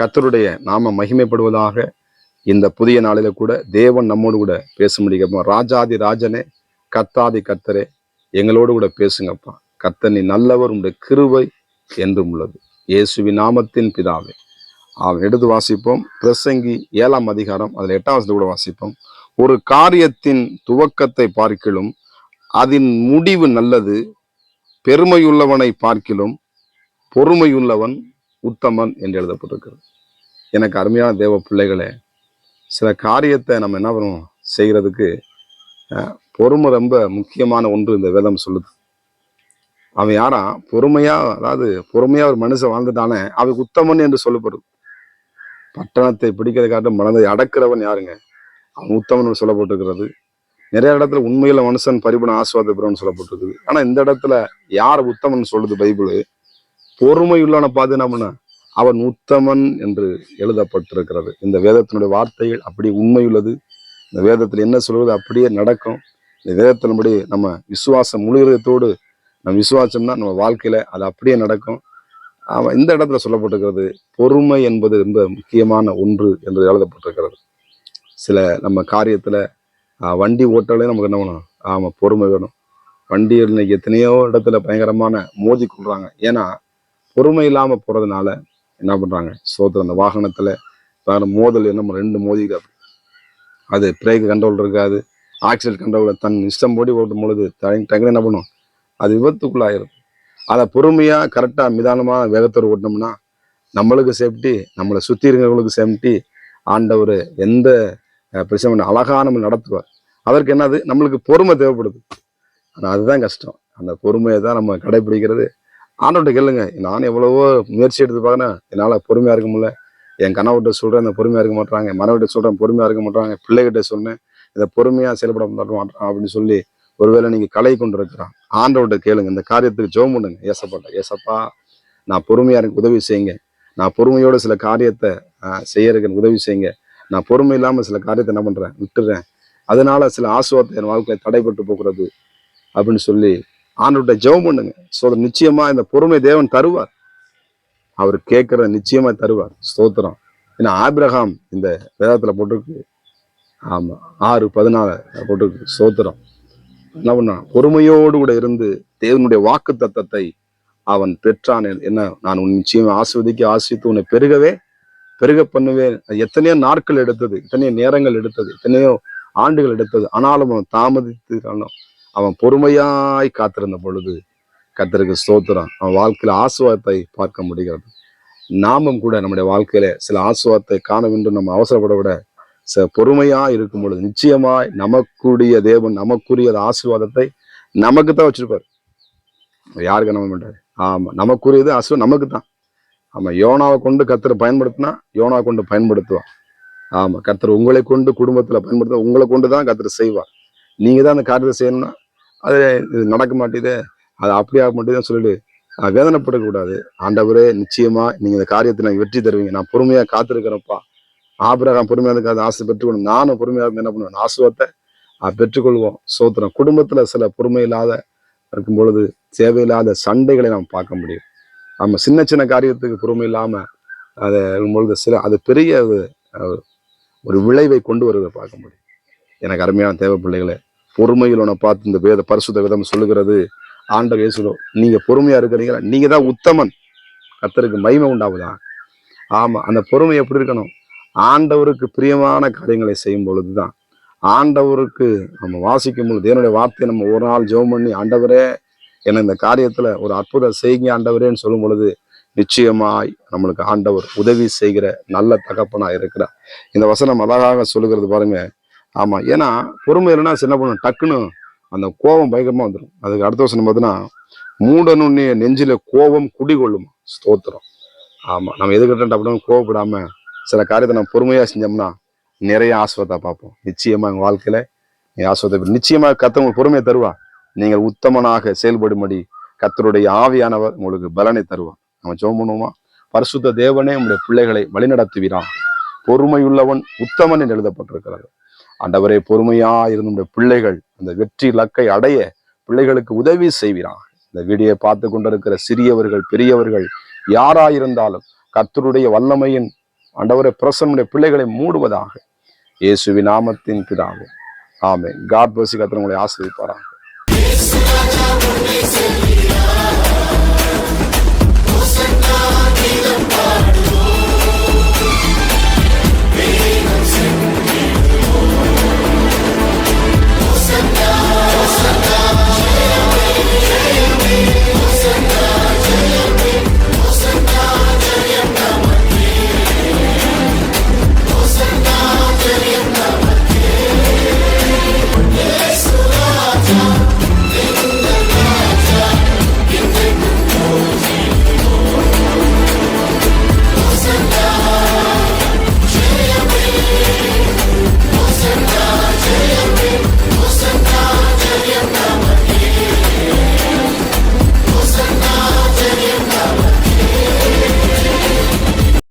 கர்த்தருடைய நாம மகிமைப்படுவதாக. இந்த புதிய நாளில கூட தேவன் நம்மோடு கூட பேச முடியும். ராஜாதி ராஜனே, கர்த்தாதி கர்த்தரே, எங்களோடு கூட பேசுங்கப்பா. கர்த்தர் நீ நல்லவர், உடைய கிருபை என்றும் உள்ளது. இயேசுவின் நாமத்தின் பிதாவே. எடுத்து வாசிப்போம். பிரசங்கி 7ஆம் அதிகாரம் அதுல 8ஆம் வசனத்தை கூட வாசிப்போம். ஒரு காரியத்தின் துவக்கத்தை பார்க்கிலும் அதன் முடிவு நல்லது, பெருமையுள்ளவனை பார்க்கிலும் பொறுமையுள்ளவன் உத்தமன் என்று எழுதப்பட்டிருக்கிறது. எனக்கு அருமையான தேவ பிள்ளைகளே, சில காரியத்தை நம்ம என்ன பண்ணுவோம் செய்கிறதுக்கு பொறுமை ரொம்ப முக்கியமான ஒன்று இந்த வேதம் சொல்லுது. அவன் யாரா? பொறுமையா, அதாவது பொறுமையா ஒரு மனுஷன் வாழ்ந்துட்டானே அவன் உத்தமன் என்று சொல்லப்படுது. பட்டணத்தை பிடிக்கிறதுக்காக மனதை அடக்கிறவன் யாருங்க? அவன் உத்தமன் சொல்லப்பட்டிருக்கிறது. நிறைய இடத்துல உண்மையில மனுஷன் பரிபூர்ண ஆசீர்வாதம் சொல்லப்பட்டிருக்குது. ஆனா இந்த இடத்துல யார் உத்தமன் சொல்லுது பைபிள்? பொறுமை உள்ளவனை பார்த்து என்ன பண்ண, அவன் உத்தமன் என்று எழுதப்பட்டிருக்கிறது. இந்த வேதத்தினுடைய வார்த்தைகள் அப்படி உண்மையுள்ளது. இந்த வேதத்தில் என்ன சொல்வது அப்படியே நடக்கும். இந்த வேதத்தின்படி நம்ம விசுவாசம் முழுகிறதோடு நம்ம விசுவாசம்னா நம்ம வாழ்க்கையில அது அப்படியே நடக்கும். இந்த இடத்துல சொல்லப்பட்டிருக்கிறது பொறுமை என்பது ரொம்ப முக்கியமான ஒன்று என்று எழுதப்பட்டிருக்கிறது. சில நம்ம காரியத்துல வண்டி ஓட்டாலே நமக்கு என்ன வேணும்? பொறுமை வேணும். வண்டி இன்னைக்கு எத்தனையோ இடத்துல பயங்கரமான மோதி கொள்றாங்க. ஏன்னா பொறுமை இல்லாம போறதுனால என்ன பண்றாங்க? அந்த வாகனத்துல மோதல் என்ன 2 மோதிக்காது. அது பிரேக் கண்ட்ரோல் இருக்காது, ஆக்சிடென்ட் கண்ட்ரோல் தன் இஷ்டம் போடி ஓட்டும் பொழுது டக்குனு என்ன பண்ணும்? அது விபத்துக்குள்ளாயிரும். அதை பொறுமையா கரெக்டா நிதானமா வேகத்தோடு ஓட்டினோம்னா நம்மளுக்கு சேஃப்டி, நம்மளை சுத்தி இருக்கிறவங்களுக்கு சேஃப்டி. ஆண்டவர் எந்த பிரச்சனை அழகா நம்ம நடத்துவார். அதற்கு என்னது? நம்மளுக்கு பொறுமை தேவைப்படுது. ஆனா அதுதான் கஷ்டம். அந்த பொறுமையை தான் நம்ம கடைபிடிக்கிறது. ஆண்டவர்கிட்ட கேளுங்க. நான் எவ்வளவோ முயற்சி எடுத்து பார்க்கறேன், என்னால பொறுமையா இருக்க முடியல. என் கணவர்கிட்ட சொல்றேன், இந்த பொறுமையா இருக்க மாட்டாங்க. மனைவிட்ட சொல்றேன், பொறுமையா இருக்க மாட்டாங்க. பிள்ளைகிட்ட சொன்னேன், இதை பொறுமையா செயல்பட மாட்டான் அப்படின்னு சொல்லி ஒருவேளை நீங்க கலை கொண்டு இருக்கிறான். ஆண்டவர்கிட்ட கேளுங்க. இந்த காரியத்துக்கு ஜெபம் பண்ணுங்க. ஏசப்பா, நான் பொறுமையா எனக்கு உதவி செய்யுங்க. நான் பொறுமையோட சில காரியத்தை செய்யறதுக்கு உதவி செய்யுங்க. நான் பொறுமை இல்லாம சில காரியத்தை என்ன பண்றேன்? விட்டுறேன். அதனால சில ஆசீர்வாதத்தை என் வாழ்க்கையில தடைப்பட்டு போகிறது அப்படின்னு சொல்லி ஆண்டவர்கிட்ட ஜெபம் பண்ணுங்க. நிச்சயமா இந்த பொறுமை தேவன் தருவார். அவர் கேட்கறத நிச்சயமா தருவார். ஸ்தோத்திரம். ஏன்னா ஆபிரகாம் இந்த வேதத்துல போட்டிருக்கு. 6:14 போட்டிருக்கு. ஸ்தோத்திரம். என்ன பண்ணான்? பொறுமையோடு கூட இருந்து தேவனுடைய வாக்கு தத்தத்தை அவன் பெற்றான். என்ன? நான் உன் நிச்சயமா ஆசீர்வதித்து உன்னை பெருக பண்ணுவேன். எத்தனையோ நாட்கள் எடுத்தது, எத்தனையோ நேரங்கள் எடுத்தது, எத்தனையோ ஆண்டுகள் எடுத்தது. ஆனாலும் அவன் தாமதித்து அவன் பொறுமையாய் காத்திருந்த பொழுது கர்த்தருக்கு ஸ்தோத்திரம், அவன் வாழ்க்கையில ஆசீர்வாதத்தை பார்க்க முடிகிறது. நாமும் கூட நம்முடைய வாழ்க்கையில சில ஆசீர்வாதத்தை காண வேண்டும். நம்ம அவசரப்பட விட பொறுமையா இருக்கும் பொழுது நிச்சயமாய் நமக்குரிய தேவன் நமக்குரிய ஆசீர்வாதத்தை நமக்கு தான் வச்சிருப்பாரு. யாருக்கு நம்ப மாட்டாரு. நமக்குரியது ஆசீர்வாதம் நமக்கு தான். யோனாவை கொண்டு கர்த்தரை பயன்படுத்தினா யோனாவை கொண்டு பயன்படுத்துவான். கர்த்தர் உங்களை கொண்டு குடும்பத்துல பயன்படுத்த உங்களை கொண்டுதான் கர்த்தர் செய்வார். நீங்க தான் அந்த காரியத்தை செய்யணும்னா அது நடக்க மாட்டேதே, அது அப்படி ஆக மாட்டேதான் சொல்லிட்டு வேதனைப்படக்கூடாது. ஆண்டவரே, நிச்சயமா நீங்க இந்த காரியத்தை எனக்கு வெற்றி தருவீங்க. நான் பொறுமையா காத்திருக்கிறேன்ப்பா. ஆபிரகாம் பொறுமையா இருக்காது, ஆசை பெற்றுக்கொள்ளும். நானும் பொறுமையா இருந்து என்ன பண்ணுவேன்? ஆசீர்வாதத்தை பெற்றுக்கொள்வோம். சோத்திரம். குடும்பத்துல சில பொறுமை இல்லாத இருக்கும் பொழுது தேவையில்லாத சண்டைகளை நாம் பார்க்க முடியும். சின்ன சின்ன காரியத்துக்கு பொறுமை இல்லாம அதை பொழுது அது பெரிய ஒரு விளைவை கொண்டு வருவதை பார்க்க முடியும். எனக்கு அருமையான தேவ பிள்ளைகளை, பொறுமையில் உன்னை பார்த்து இந்த வேத பரிசுத்த வேதம் சொல்லுகிறது. ஆண்டவர் இயேசு, நீங்க பொறுமையா இருக்கிறீங்களா? நீங்க தான் உத்தமன். கர்த்தருக்கு மகிமை உண்டாகுதா? அந்த பொறுமை எப்படி இருக்கணும்? ஆண்டவருக்கு பிரியமான காரியங்களை செய்யும் பொழுதுதான். ஆண்டவருக்கு நம்ம வாசிக்கும் பொழுது தேவனுடைய வார்த்தையை நம்ம ஒரு நாள் ஜெபம் பண்ணி, ஆண்டவரே என்ன இந்த காரியத்துல ஒரு அற்புதம் செய்யுங்க ஆண்டவரேன்னு சொல்லும் பொழுது நிச்சயமாய் நம்மளுக்கு ஆண்டவர் உதவி செய்கிற நல்ல தகப்பனா இருக்கிறார். இந்த வசனம் அழகாக சொல்லுகிறது பாருங்க. ஏன்னா பொறுமை இல்லைன்னா என்ன பண்ணும்? டக்குன்னு அந்த கோபம் பயங்கரமா வந்துடும். அதுக்கு அடுத்த வசனம் பார்த்தீங்கன்னா, மூடனுடைய நெஞ்சில கோபம் குடிகொள்ளும். ஸ்தோத்திரம். நம்ம எதுக்கிட்ட அப்படின்னு கோவப்படாம சில காரியத்தை நம்ம பொறுமையா செஞ்சோம்னா நிறைய ஆசீர்வாதத்தை பார்ப்போம். நிச்சயமா எங்க வாழ்க்கையில ஆசீர்வாதத்தை நிச்சயமா கர்த்தர் பொறுமையை தருவா. நீங்கள் உத்தமனாக செயல்படும்படி கர்த்தருடைய ஆவியானவர் உங்களுக்கு பலனை தருவார். நம்ம ஜெபம் பண்ணுவோமா? பரிசுத்த தேவனே, உங்களுடைய பிள்ளைகளை வழிநடத்துவீராக. பொறுமையுள்ளவன் உத்தமன் என்று எழுதப்பட்டிருக்கிறது. ஆண்டவரே, பொறுமையா இருந்த பிள்ளைகள் அந்த வெற்றி இலக்கை அடைய பிள்ளைகளுக்கு உதவி செய்வீராக. இந்த வீடியோவை பார்த்து கொண்டிருக்கிற சிறியவர்கள் பெரியவர்கள் யாராயிருந்தாலும் கர்த்தருடைய வல்லமையின் ஆண்டவரே பிரசன்னுடைய பிள்ளைகளை மூடுவதாக இயேசுவின் நாமத்தின் பிதாவே ஆமென். God bless you. கர்த்தர் உங்களை ஆசீர்வதிப்பாராக.